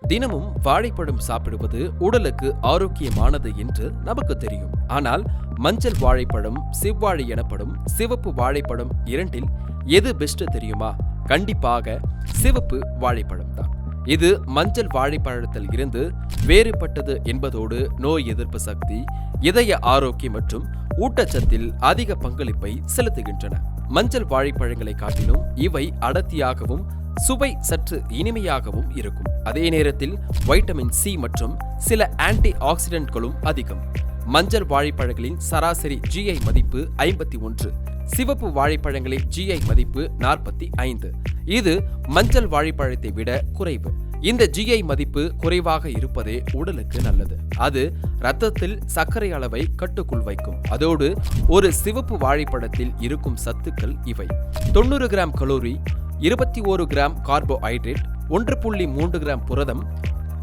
தினமும் வாழைப்பழம் சாப்பிடுவது உடலுக்கு ஆரோக்கியமானது என்று நமக்கு தெரியும். ஆனால் மஞ்சள் வாழைப்பழம், செவ்வாழை எனப்படும் சிவப்பு வாழைப்பழம் இரண்டில் எது பெஸ்ட் தெரியுமா? கண்டிப்பாக சிவப்பு வாழைப்பழம் தான். இது மஞ்சள் வாழைப்பழத்தில் இருந்து வேறுபட்டது என்பதோடு நோய் எதிர்ப்பு சக்தி, இதய ஆரோக்கியம் மற்றும் ஊட்டச்சத்தில் அதிக பங்களிப்பை செலுத்துகின்றன. மஞ்சள் வாழைப்பழங்களை காட்டிலும் இவை அடர்த்தியாகவும் சுவை சற்று இனிமையாகவும் இருக்கும். அதே நேரத்தில் வைட்டமின் சி மற்றும் சில ஆன்டி ஆக்சிடென்ட்களும் அதிகம். மஞ்சள் வாழைப்பழங்களின் சராசரி GI மதிப்பு 51, சிவப்பு வாழைப்பழங்களின் GI மதிப்பு 45. இது மஞ்சள் வாழைப்பழத்தை விட குறைவு. இந்த GI மதிப்பு குறைவாக இருப்பதே உடலுக்கு நல்லது. அது இரத்தத்தில் சர்க்கரை அளவை கட்டுக்குள் வைக்கும். அதோடு ஒரு சிவப்பு வாழைப்பழத்தில் இருக்கும் சத்துக்கள் இவை: 90 gram calorie, 21 gram carbohydrate, 1.3 gram புரதம்,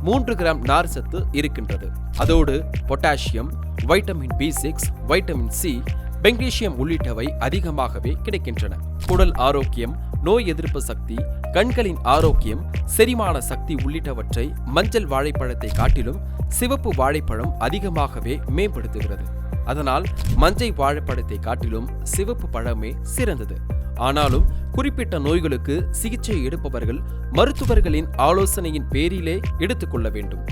3 கிராம் நார் சத்து இருக்கின்றது. அதோடு potassium, vitamin B6, vitamin C, magnesium உள்ளிட்டவை அதிகமாகவே கிடைக்கின்றன. குடல் ஆரோக்கியம், நோய் எதிர்ப்பு சக்தி, கண்களின் ஆரோக்கியம், செரிமான சக்தி உள்ளிட்டவற்றை மஞ்சள் வாழைப்பழத்தை காட்டிலும் சிவப்பு வாழைப்பழம் அதிகமாகவே மேம்படுத்துகிறது. அதனால் மஞ்சள் வாழைப்பழத்தை காட்டிலும் சிவப்பு பழமே சிறந்தது. ஆனாலும் குறிப்பிட்ட நோய்களுக்கு சிகிச்சை எடுப்பவர்கள் மருத்துவர்களின் ஆலோசனையின் பேரிலே எடுத்துக்கொள்ள வேண்டும்.